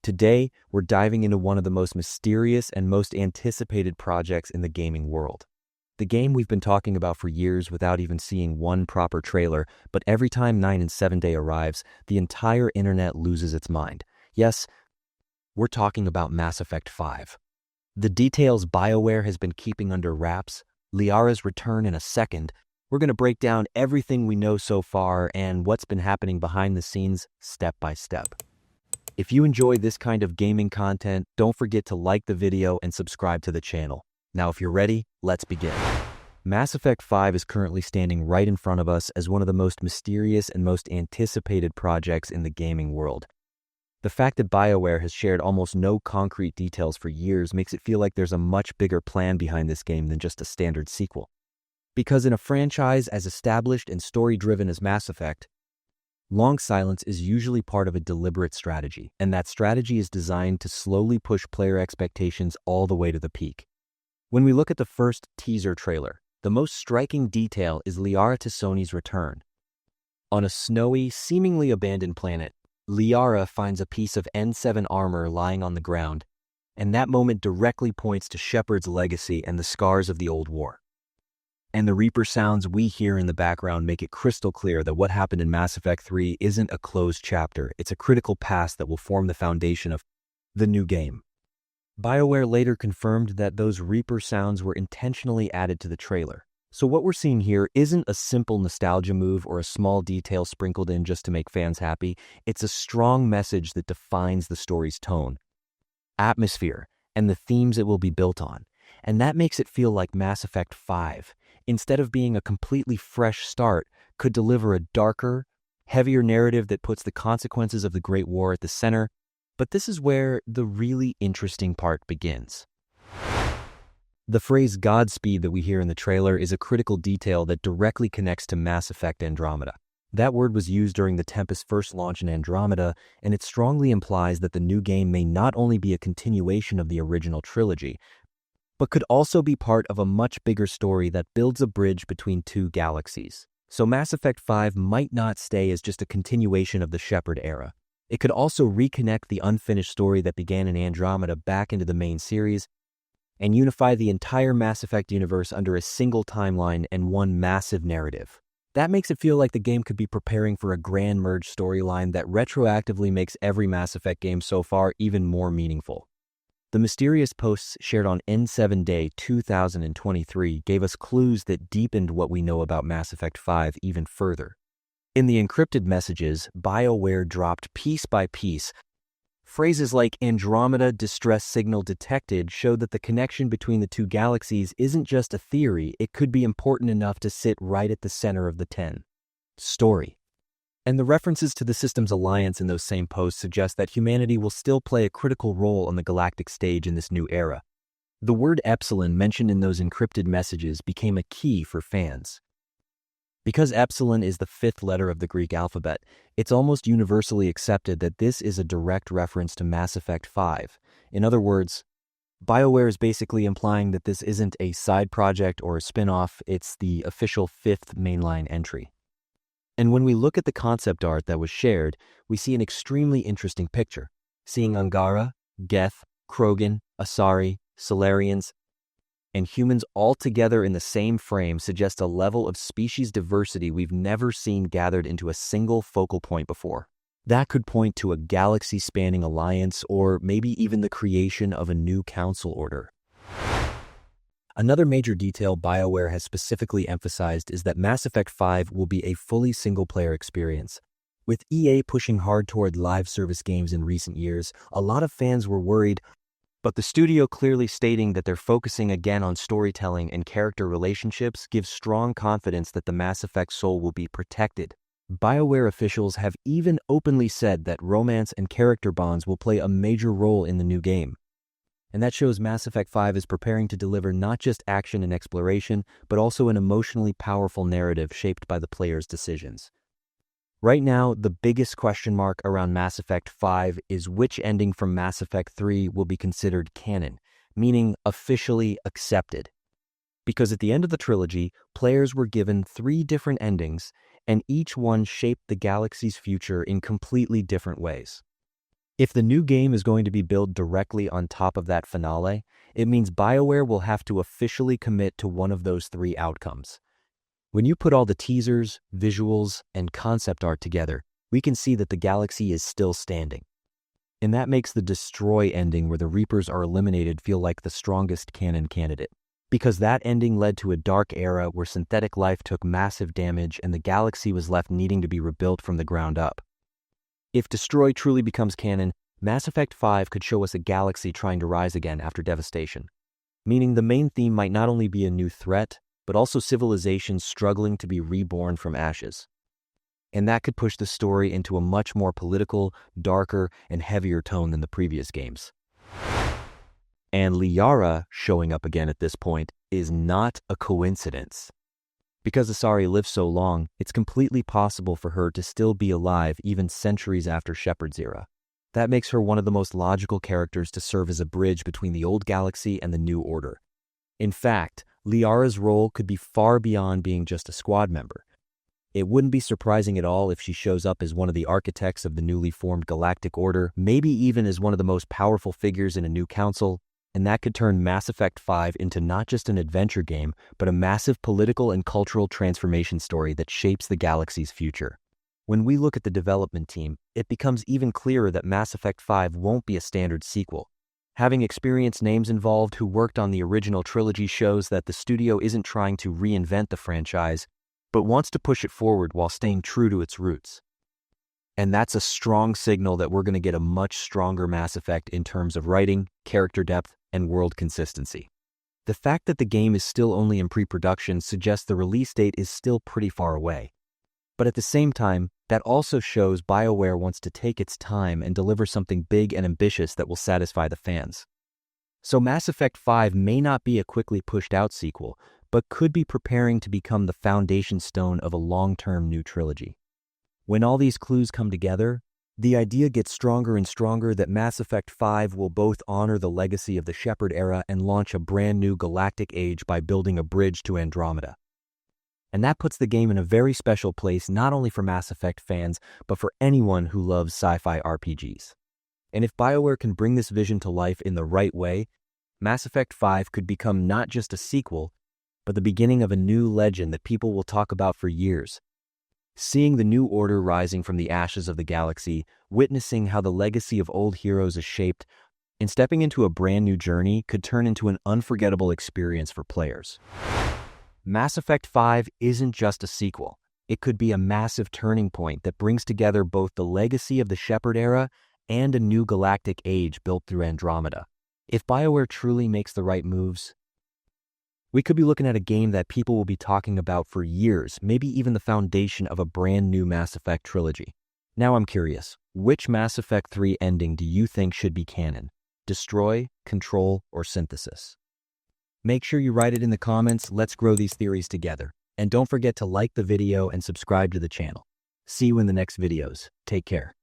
Today, we're diving into one of the most mysterious and most anticipated projects in the gaming world. The game we've been talking about for years without even seeing one proper trailer, but every time 9 and 7 Day arrives, the entire internet loses its mind. Yes, we're talking about Mass Effect 5. The details BioWare has been keeping under wraps, Liara's return in a second. We're going to break down everything we know so far and what's been happening behind the scenes step by step. If you enjoy this kind of gaming content, don't forget to like the video and subscribe to the channel. Now, if you're ready, let's begin. Mass Effect 5 is currently standing right in front of us as one of the most mysterious and most anticipated projects in the gaming world. The fact that BioWare has shared almost no concrete details for years makes it feel like there's a much bigger plan behind this game than just a standard sequel. Because in a franchise as established and story-driven as Mass Effect, long silence is usually part of a deliberate strategy, and that strategy is designed to slowly push player expectations all the way to the peak. When we look at the first teaser trailer, the most striking detail is Liara T'Soni's return. On a snowy, seemingly abandoned planet, Liara finds a piece of N7 armor lying on the ground, and that moment directly points to Shepard's legacy and the scars of the old war. And the Reaper sounds we hear in the background make it crystal clear that what happened in Mass Effect 3 isn't a closed chapter, it's a critical past that will form the foundation of the new game. BioWare later confirmed that those Reaper sounds were intentionally added to the trailer. So what we're seeing here isn't a simple nostalgia move or a small detail sprinkled in just to make fans happy, it's a strong message that defines the story's tone, atmosphere, and the themes it will be built on. And that makes it feel like Mass Effect 5, instead of being a completely fresh start, could deliver a darker, heavier narrative that puts the consequences of the Great War at the center. But this is where the really interesting part begins. The phrase Godspeed that we hear in the trailer is a critical detail that directly connects to Mass Effect Andromeda. That word was used during the Tempest's first launch in Andromeda, and it strongly implies that the new game may not only be a continuation of the original trilogy, but could also be part of a much bigger story that builds a bridge between two galaxies. So Mass Effect 5 might not stay as just a continuation of the Shepard era. It could also reconnect the unfinished story that began in Andromeda back into the main series and unify the entire Mass Effect universe under a single timeline and one massive narrative. That makes it feel like the game could be preparing for a grand merge storyline that retroactively makes every Mass Effect game so far even more meaningful. The mysterious posts shared on N7 Day 2023 gave us clues that deepened what we know about Mass Effect 5 even further. In the encrypted messages, BioWare dropped piece by piece. Phrases like Andromeda distress signal detected showed that the connection between the two galaxies isn't just a theory, it could be important enough to sit right at the center of the 10 story. And the references to the system's alliance in those same posts suggest that humanity will still play a critical role on the galactic stage in this new era. The word Epsilon mentioned in those encrypted messages became a key for fans. Because Epsilon is the fifth letter of the Greek alphabet, it's almost universally accepted that this is a direct reference to Mass Effect 5. In other words, BioWare is basically implying that this isn't a side project or a spin-off, it's the official fifth mainline entry. And when we look at the concept art that was shared, we see an extremely interesting picture. Seeing Angara, Geth, Krogan, Asari, Solarians, and humans all together in the same frame suggests a level of species diversity we've never seen gathered into a single focal point before. That could point to a galaxy-spanning alliance or maybe even the creation of a new council order. Another major detail BioWare has specifically emphasized is that Mass Effect 5 will be a fully single-player experience. With EA pushing hard toward live service games in recent years, a lot of fans were worried, but the studio clearly stating that they're focusing again on storytelling and character relationships gives strong confidence that the Mass Effect soul will be protected. BioWare officials have even openly said that romance and character bonds will play a major role in the new game. And that shows Mass Effect 5 is preparing to deliver not just action and exploration, but also an emotionally powerful narrative shaped by the player's decisions. Right now, the biggest question mark around Mass Effect 5 is which ending from Mass Effect 3 will be considered canon, meaning officially accepted. Because at the end of the trilogy, players were given 3 different endings, and each one shaped the galaxy's future in completely different ways. If the new game is going to be built directly on top of that finale, it means BioWare will have to officially commit to one of those three outcomes. When you put all the teasers, visuals, and concept art together, we can see that the galaxy is still standing. And that makes the Destroy ending where the Reapers are eliminated feel like the strongest canon candidate. Because that ending led to a dark era where synthetic life took massive damage and the galaxy was left needing to be rebuilt from the ground up. If Destroy truly becomes canon, Mass Effect 5 could show us a galaxy trying to rise again after devastation. Meaning the main theme might not only be a new threat, but also civilizations struggling to be reborn from ashes. And that could push the story into a much more political, darker, and heavier tone than the previous games. And Liara showing up again at this point is not a coincidence. Because Asari lived so long, it's completely possible for her to still be alive even centuries after Shepard's era. That makes her one of the most logical characters to serve as a bridge between the old galaxy and the new order. In fact, Liara's role could be far beyond being just a squad member. It wouldn't be surprising at all if she shows up as one of the architects of the newly formed Galactic Order, maybe even as one of the most powerful figures in a new council, and that could turn Mass Effect 5 into not just an adventure game, but a massive political and cultural transformation story that shapes the galaxy's future. When we look at the development team, it becomes even clearer that Mass Effect 5 won't be a standard sequel. Having experienced names involved who worked on the original trilogy shows that the studio isn't trying to reinvent the franchise, but wants to push it forward while staying true to its roots. And that's a strong signal that we're going to get a much stronger Mass Effect in terms of writing, character depth, and world consistency. The fact that the game is still only in pre-production suggests the release date is still pretty far away. But at the same time, that also shows BioWare wants to take its time and deliver something big and ambitious that will satisfy the fans. So Mass Effect 5 may not be a quickly pushed out sequel, but could be preparing to become the foundation stone of a long-term new trilogy. When all these clues come together, the idea gets stronger and stronger that Mass Effect 5 will both honor the legacy of the Shepard era and launch a brand new galactic age by building a bridge to Andromeda. And that puts the game in a very special place not only for Mass Effect fans, but for anyone who loves sci-fi RPGs. And if BioWare can bring this vision to life in the right way, Mass Effect 5 could become not just a sequel, but the beginning of a new legend that people will talk about for years. Seeing the new order rising from the ashes of the galaxy, witnessing how the legacy of old heroes is shaped, and stepping into a brand new journey could turn into an unforgettable experience for players. Mass Effect 5 isn't just a sequel. It could be a massive turning point that brings together both the legacy of the Shepard era and a new galactic age built through Andromeda. If BioWare truly makes the right moves, we could be looking at a game that people will be talking about for years, maybe even the foundation of a brand new Mass Effect trilogy. Now I'm curious, which Mass Effect 3 ending do you think should be canon? Destroy, Control, or Synthesis? Make sure you write it in the comments. Let's grow these theories together. And don't forget to like the video and subscribe to the channel. See you in the next videos. Take care.